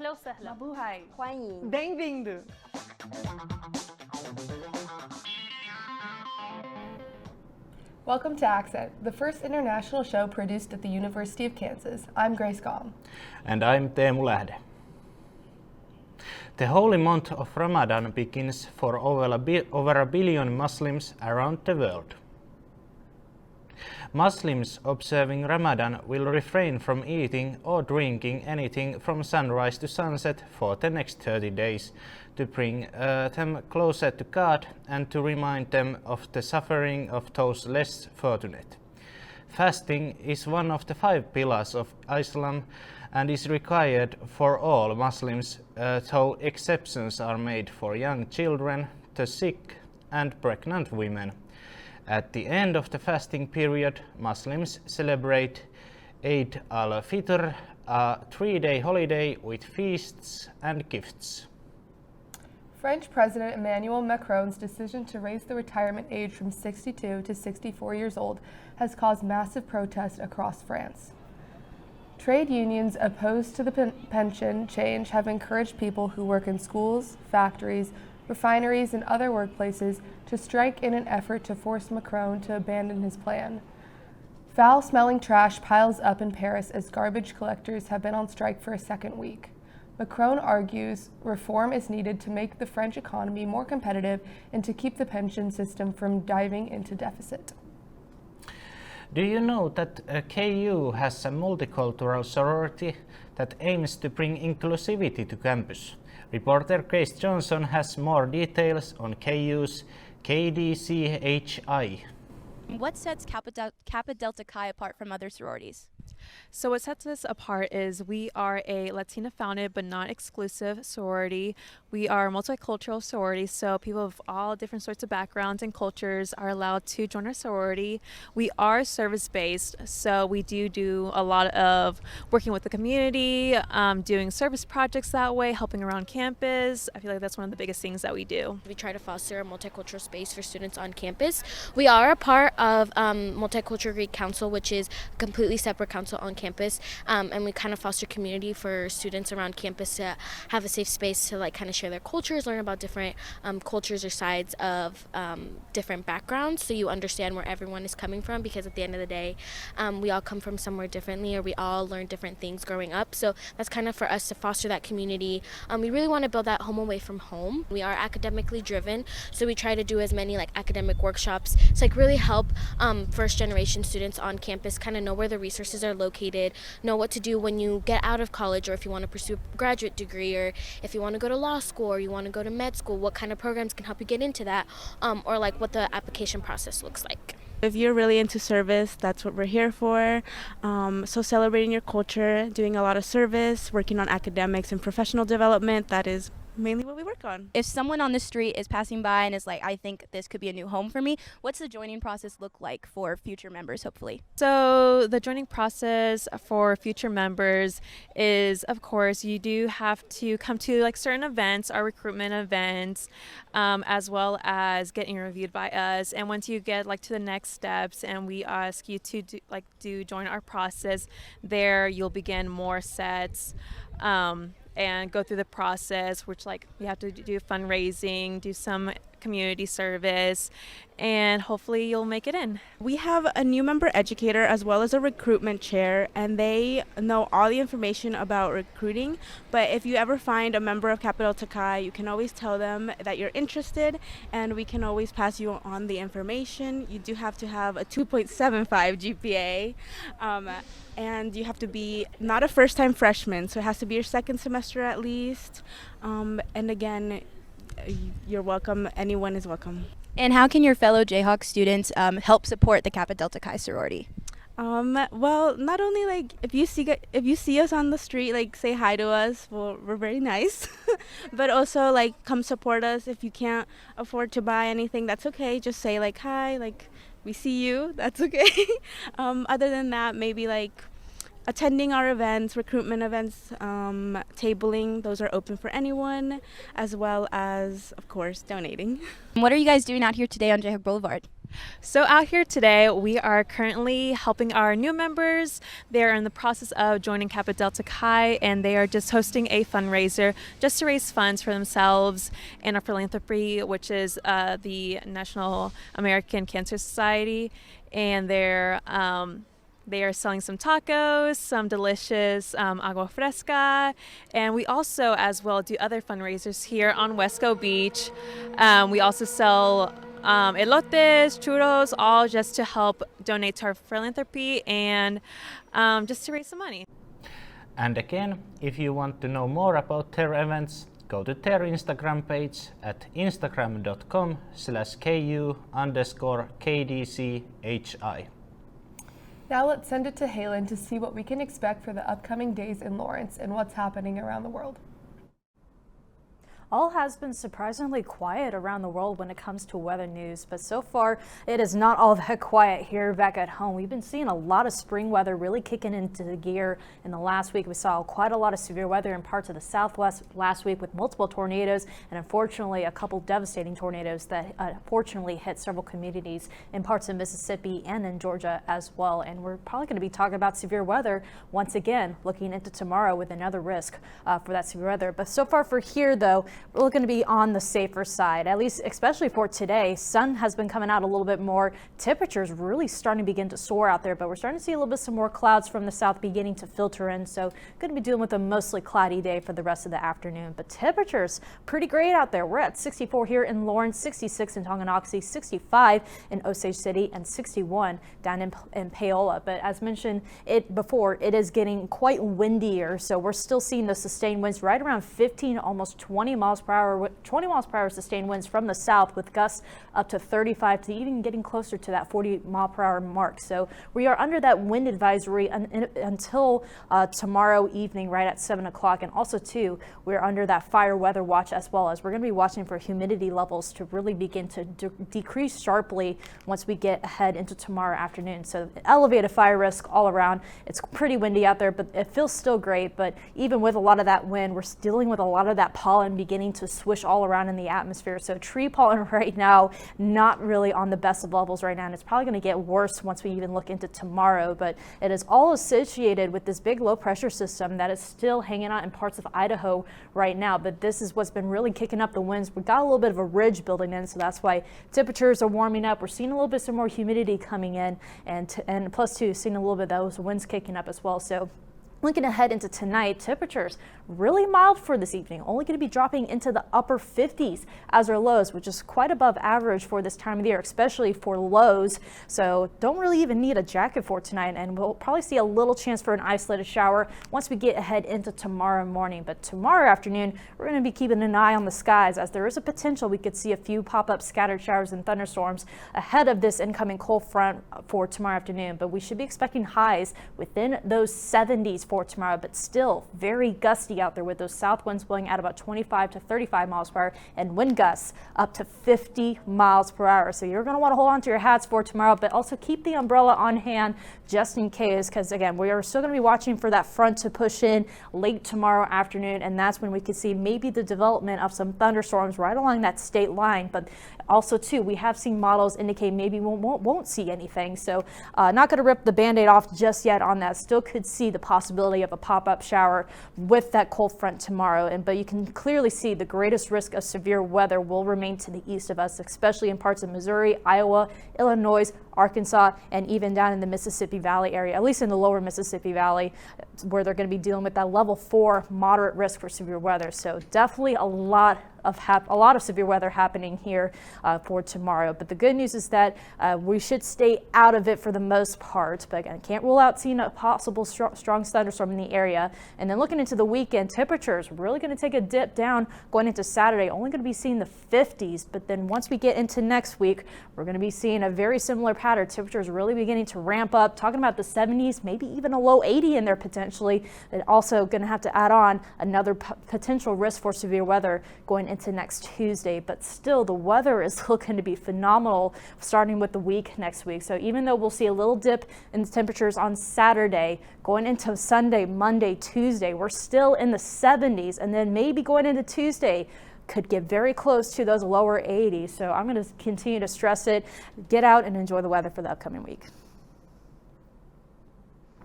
أهلا وسهلا. Mabuhay. 欢迎。 Bem-vindo. Welcome to Accent, the first international show produced at the University of Kansas. I'm Grace Gom. And I'm Teemu Lähde. The holy month of Ramadan begins for over a billion Muslims around the world. Muslims observing Ramadan will refrain from eating or drinking anything from sunrise to sunset for the next 30 days to bring them closer to God and to remind them of the suffering of those less fortunate. Fasting is one of the 5 pillars of Islam and is required for all Muslims, though exceptions are made for young children, the sick and pregnant women. At the end of the fasting period, Muslims celebrate Eid al-Fitr, a 3-day holiday with feasts and gifts. French President Emmanuel Macron's decision to raise the retirement age from 62 to 64 years old has caused massive protests across France. Trade unions opposed to the pension change have encouraged people who work in schools, factories, refineries, and other workplaces to strike in an effort to force Macron to abandon his plan. Foul-smelling trash piles up in Paris as garbage collectors have been on strike for a second week. Macron argues reform is needed to make the French economy more competitive and to keep the pension system from diving into deficit. Do you know that KU has a multicultural sorority that aims to bring inclusivity to campus? Reporter Grace Johnson has more details on KU's KDCHI. What sets Kappa Delta Chi apart from other sororities? So what sets us apart is we are a Latina-founded but not exclusive sorority. We are a multicultural sorority, so people of all different sorts of backgrounds and cultures are allowed to join our sorority. We are service-based, so we do a lot of working with the community, doing service projects that way, helping around campus. I feel like that's one of the biggest things that we do. We try to foster a multicultural space for students on campus. We are a part of Multicultural Greek Council, which is a completely separate council on campus, and we kind of foster community for students around campus to have a safe space to like kind of share their cultures, learn about different cultures or sides of different backgrounds, so you understand where everyone is coming from, because at the end of the day we all come from somewhere differently, or we all learn different things growing up. So that's kind of for us to foster that community. We really want to build that home away from home. We are academically driven, so we try to do as many like academic workshops to like really help first generation students on campus kind of know where the resources are located, know what to do when you get out of college, or if you want to pursue a graduate degree, or if you want to go to law school, or you want to go to med school, what kind of programs can help you get into that, or like what the application process looks like. If you're really into service, that's what we're here for. So celebrating your culture, doing a lot of service, working on academics and professional development, that is mainly what we work on. If someone on the street is passing by and is like, I think this could be a new home for me, what's the joining process look like for future members, hopefully? So the joining process for future members is, of course, you do have to come to like certain events, our recruitment events, as well as getting reviewed by us. And once you get like to the next steps and we ask you to join our process, there you'll begin more sets. And go through the process, which like you have to do fundraising, do some community service, and hopefully you'll make it in. We have a new member educator as well as a recruitment chair, and they know all the information about recruiting. But if you ever find a member of Kappa Delta Chi, you can always tell them that you're interested, and we can always pass you on the information. You do have to have a 2.75 GPA, and you have to be not a first-time freshman, so it has to be your second semester at least. And again, you're welcome. Anyone is welcome. And how can your fellow Jayhawk students help support the Kappa Delta Chi sorority? Well, not only like if you see us on the street, like say hi to us. Well, we're very nice, but also like come support us. If you can't afford to buy anything, that's okay. Just say like hi, like we see you. That's okay. Other than that, maybe like attending our events, recruitment events, tabling, those are open for anyone, as well as, of course, donating. What are you guys doing out here today on Jayhawk Boulevard? So out here today, we are currently helping our new members. They're in the process of joining Kappa Delta Chi, and they are just hosting a fundraiser just to raise funds for themselves and our philanthropy, which is the National American Cancer Society. And they are selling some tacos, some delicious agua fresca, and we also as well do other fundraisers here on Wesco Beach. We also sell elotes, churros, all just to help donate to our philanthropy and just to raise some money. And again, if you want to know more about their events, go to their Instagram page at instagram.com/KU_KDCHI. Now let's send it to Halen to see what we can expect for the upcoming days in Lawrence and what's happening around the world. All has been surprisingly quiet around the world when it comes to weather news, but so far it is not all that quiet here back at home. We've been seeing a lot of spring weather really kicking into the gear in the last week. We saw quite a lot of severe weather in parts of the Southwest last week with multiple tornadoes and unfortunately a couple devastating tornadoes that fortunately hit several communities in parts of Mississippi and in Georgia as well. And we're probably going to be talking about severe weather once again, looking into tomorrow with another risk for that severe weather. But so far for here though, we're looking to be on the safer side, at least especially for today. Sun has been coming out a little bit more. Temperatures really starting to begin to soar out there, but we're starting to see a little bit some more clouds from the south beginning to filter in. So going to be dealing with a mostly cloudy day for the rest of the afternoon, but temperatures pretty great out there. We're at 64 here in Lawrence, 66 in Tonganoxie, 65 in Osage City, and 61 down in Paola. But as mentioned before, it is getting quite windier. So we're still seeing those sustained winds right around 15, almost 20 miles per hour. 20 miles per hour sustained winds from the south with gusts up to 35 to even getting closer to that 40 mile per hour mark. So we are under that wind advisory until tomorrow evening right at 7 o'clock. And also too, we're under that fire weather watch as well, as we're going to be watching for humidity levels to really begin to decrease sharply once we get ahead into tomorrow afternoon. So elevated fire risk all around. It's pretty windy out there, but it feels still great. But even with a lot of that wind, we're dealing with a lot of that pollen beginning to swish all around in the atmosphere. So tree pollen right now, not really on the best of levels right now. And it's probably going to get worse once we even look into tomorrow. But it is all associated with this big low pressure system that is still hanging out in parts of Idaho right now. But this is what's been really kicking up the winds. We've got a little bit of a ridge building in, so that's why temperatures are warming up. We're seeing a little bit some more humidity coming in, and plus too, seeing a little bit of those winds kicking up as well. So looking ahead into tonight, temperatures really mild for this evening, only going to be dropping into the upper 50s as our lows, which is quite above average for this time of the year, especially for lows. So don't really even need a jacket for tonight, and we'll probably see a little chance for an isolated shower once we get ahead into tomorrow morning. But tomorrow afternoon, we're going to be keeping an eye on the skies, as there is a potential we could see a few pop-up scattered showers and thunderstorms ahead of this incoming cold front for tomorrow afternoon. But we should be expecting highs within those 70s for tomorrow, but still very gusty out there with those south winds blowing at about 25 to 35 miles per hour and wind gusts up to 50 miles per hour. So you're going to want to hold on to your hats for tomorrow, but also keep the umbrella on hand just in case, because again, we are still going to be watching for that front to push in late tomorrow afternoon, and that's when we could see maybe the development of some thunderstorms right along that state line. But also too, we have seen models indicate maybe we won't see anything. So not going to rip the band-aid off just yet on that. Still could see the possibility of a pop-up shower with that cold front tomorrow. But you can clearly see the greatest risk of severe weather will remain to the east of us, especially in parts of Missouri, Iowa, Illinois, Arkansas, and even down in the Mississippi Valley area, at least in the lower Mississippi Valley, where they're going to be dealing with that level 4 moderate risk for severe weather. So definitely a lot of severe weather happening here for tomorrow. But the good news is that we should stay out of it for the most part. But again, can't rule out seeing a possible strong thunderstorm in the area. And then looking into the weekend, temperatures really going to take a dip down going into Saturday. Only going to be seeing the 50s. But then once we get into next week, we're going to be seeing a very similar pattern. Temperatures really beginning to ramp up, talking about the 70s, maybe even a low 80 in there potentially. And also going to have to add on another potential risk for severe weather going into next Tuesday. But still, the weather is looking to be phenomenal starting with the week next week. So even though we'll see a little dip in the temperatures on Saturday, going into Sunday, Monday, Tuesday, we're still in the 70s. And then maybe going into Tuesday, could get very close to those lower 80s. So I'm going to continue to stress it. Get out and enjoy the weather for the upcoming week.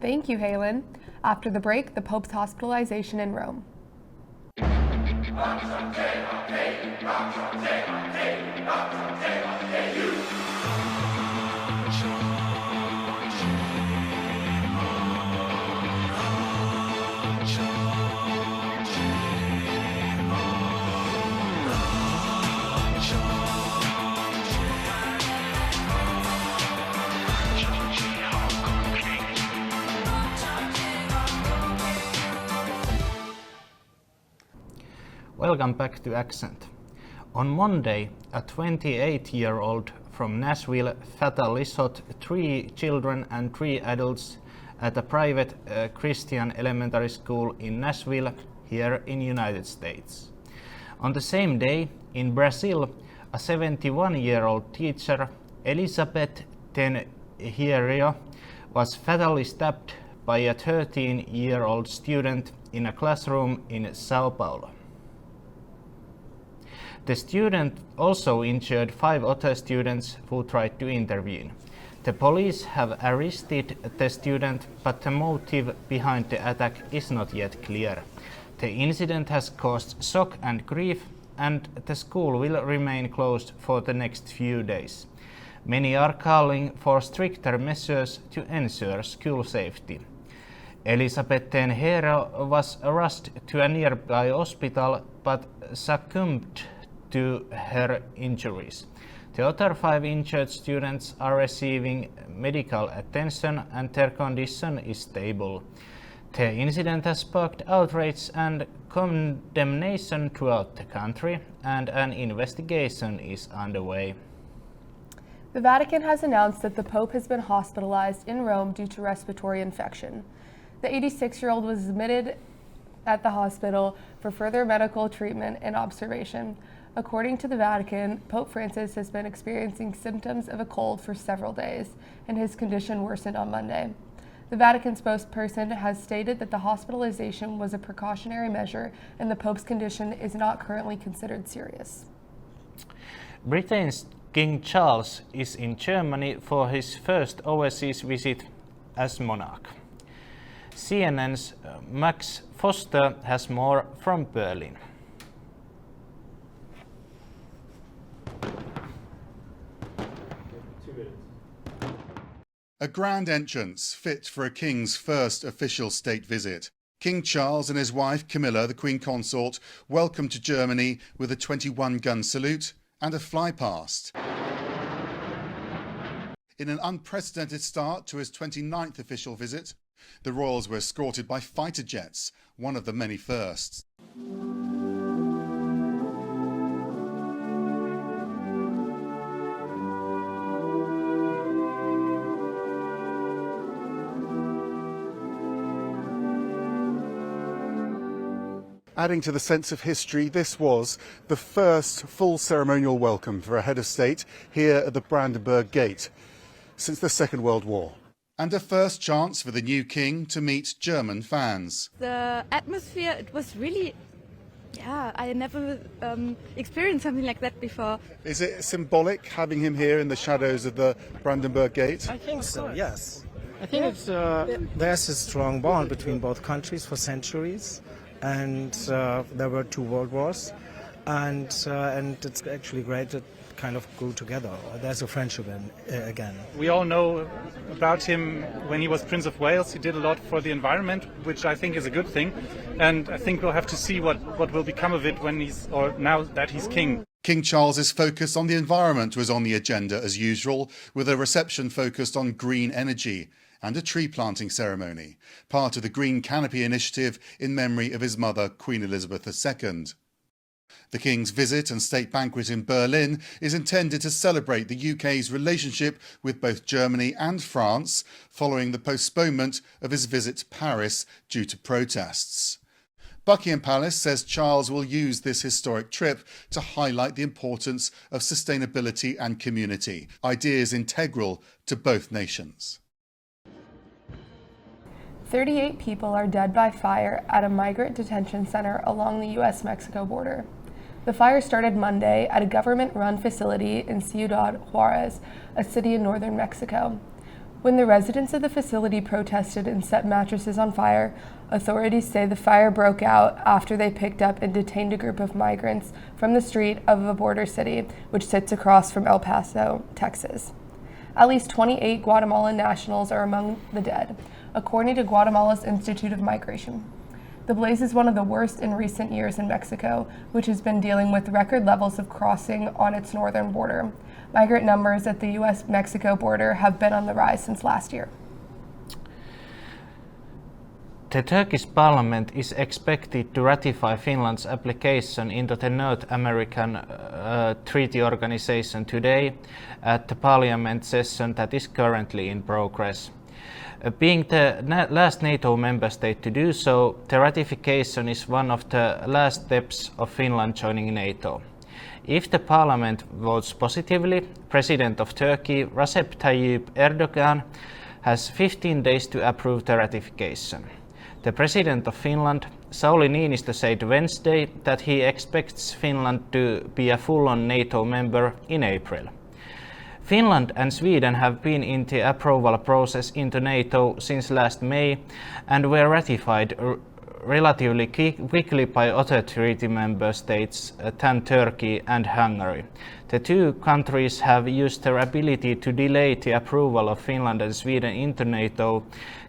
Thank you, Halen. After the break, the Pope's hospitalization in Rome. Welcome back to Accent. On Monday, a 28-year-old from Nashville fatally shot 3 children and 3 adults at a private Christian elementary school in Nashville, here in United States. On the same day, in Brazil, a 71-year-old teacher, Elizabeth Tenheiro, was fatally stabbed by a 13-year-old student in a classroom in Sao Paulo. The student also injured 5 other students who tried to intervene. The police have arrested the student, but the motive behind the attack is not yet clear. The incident has caused shock and grief, and the school will remain closed for the next few days. Many are calling for stricter measures to ensure school safety. Elizabeth Tenheiro was rushed to a nearby hospital but succumbed to her injuries. The other 5 injured students are receiving medical attention and their condition is stable. The incident has sparked outrage and condemnation throughout the country, and an investigation is underway. The Vatican has announced that the Pope has been hospitalized in Rome due to respiratory infection. The 86-year-old was admitted at the hospital for further medical treatment and observation. According to the Vatican, Pope Francis has been experiencing symptoms of a cold for several days, and his condition worsened on Monday. The Vatican spokesperson has stated that the hospitalization was a precautionary measure and the Pope's condition is not currently considered serious. Britain's King Charles is in Germany for his first overseas visit as monarch. CNN's Max Foster has more from Berlin. A grand entrance fit for a king's first official state visit. King Charles and his wife Camilla, the Queen Consort, welcomed to Germany with a 21-gun salute and a fly-past. In an unprecedented start to his 29th official visit, the royals were escorted by fighter jets, one of the many firsts. Adding to the sense of history, this was the first full ceremonial welcome for a head of state here at the Brandenburg Gate since the Second World War. And a first chance for the new king to meet German fans. The atmosphere, it was really, I never experienced something like that before. Is it symbolic having him here in the shadows of the Brandenburg Gate? I think so, yes. I think there's a strong bond between both countries for centuries. And there were 2 world wars, and it's actually great that kind of grew together. There's a friendship again. We all know about him when he was Prince of Wales. He did a lot for the environment, which I think is a good thing, and I think we'll have to see what will become of it now that he's king. King Charles's focus on the environment was on the agenda as usual, with a reception focused on green energy and a tree planting ceremony, part of the Green Canopy initiative in memory of his mother, Queen Elizabeth II. The King's visit and state banquet in Berlin is intended to celebrate the UK's relationship with both Germany and France following the postponement of his visit to Paris due to protests. Buckingham Palace says Charles will use this historic trip to highlight the importance of sustainability and community, ideas integral to both nations. 38 people are dead by fire at a migrant detention center along the U.S.-Mexico border. The fire started Monday at a government-run facility in Ciudad Juarez, a city in northern Mexico. When the residents of the facility protested and set mattresses on fire, authorities say the fire broke out after they picked up and detained a group of migrants from the street of a border city, which sits across from El Paso, Texas. At least 28 Guatemalan nationals are among the dead, according to Guatemala's Institute of Migration. The blaze is one of the worst in recent years in Mexico, which has been dealing with record levels of crossing on its northern border. Migrant numbers at the U.S.-Mexico border have been on the rise since last year. The Turkish parliament is expected to ratify Finland's application into the North American Treaty Organization today at the parliament session that is currently in progress. Being the last NATO member state to do so, the ratification is one of the last steps of Finland joining NATO. If the parliament votes positively, President of Turkey Recep Tayyip Erdogan has 15 days to approve the ratification. The President of Finland, Sauli Niinistö, said Wednesday that he expects Finland to be a full-on NATO member in April. Finland and Sweden have been in the approval process into NATO since last May and were ratified relatively quickly by other treaty member states than Turkey and Hungary. The two countries have used their ability to delay the approval of Finland and Sweden into NATO,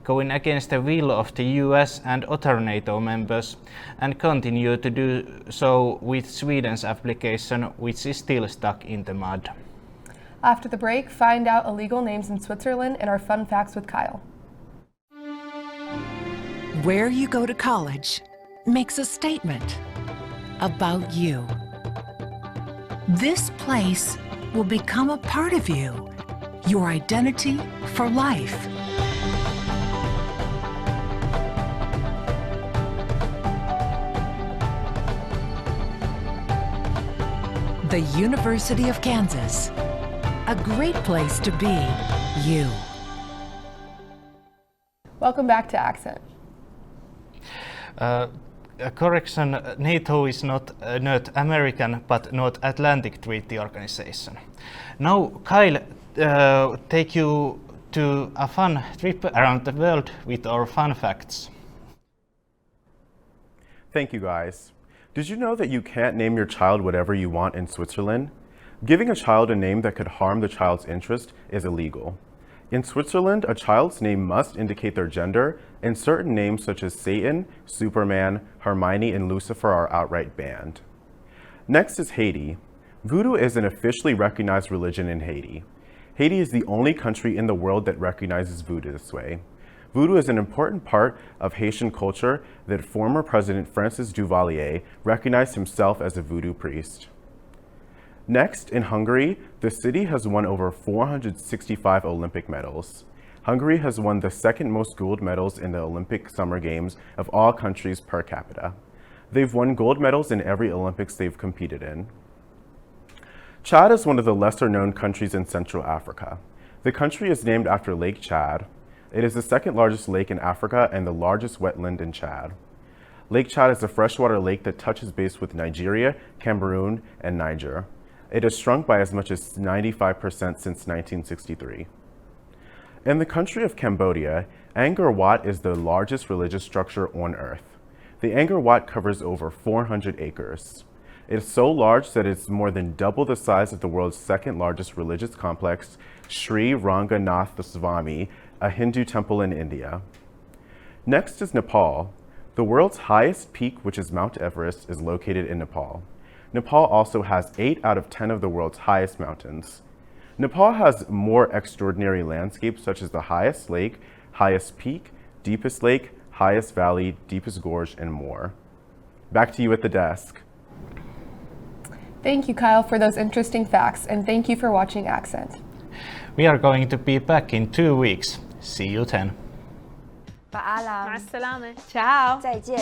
going against the will of the US and other NATO members, and continue to do so with Sweden's application, which is still stuck in the mud. After the break, find out illegal names in Switzerland and our fun facts with Kyle. Where you go to college makes a statement about you. This place will become a part of you, your identity for life. The University of Kansas. A great place to be you. Welcome back to Accent. A correction, NATO is not North American but North Atlantic Treaty Organization. Now Kyle take you to a fun trip around the world with our fun facts. Thank you guys. Did you know that you can't name your child whatever you want in Switzerland? Giving a child a name that could harm the child's interest is illegal. In Switzerland, a child's name must indicate their gender, and certain names such as Satan, Superman, Hermione, and Lucifer are outright banned. Next is Haiti. Voodoo is an officially recognized religion in Haiti. Haiti is the only country in the world that recognizes voodoo this way. Voodoo is an important part of Haitian culture that former President Francis Duvalier recognized himself as a voodoo priest. Next, in Hungary, the city has won over 465 Olympic medals. Hungary has won the second most gold medals in the Olympic Summer Games of all countries per capita. They've won gold medals in every Olympics they've competed in. Chad is one of the lesser-known countries in Central Africa. The country is named after Lake Chad. It is the second largest lake in Africa and the largest wetland in Chad. Lake Chad is a freshwater lake that touches base with Nigeria, Cameroon, and Niger. It has shrunk by as much as 95% since 1963. In the country of Cambodia, Angkor Wat is the largest religious structure on Earth. The Angkor Wat covers over 400 acres. It is so large that it's more than double the size of the world's second largest religious complex, Sri Ranganath Swami, a Hindu temple in India. Next is Nepal. The world's highest peak, which is Mount Everest, is located in Nepal. Nepal also has 8 out of 10 of the world's highest mountains. Nepal has more extraordinary landscapes such as the highest lake, highest peak, deepest lake, highest valley, deepest gorge, and more. Back to you at the desk. Thank you, Kyle, for those interesting facts, and thank you for watching Accent. We are going to be back in 2 weeks. See you then. Paalam. Assalamu. Ciao. 再见。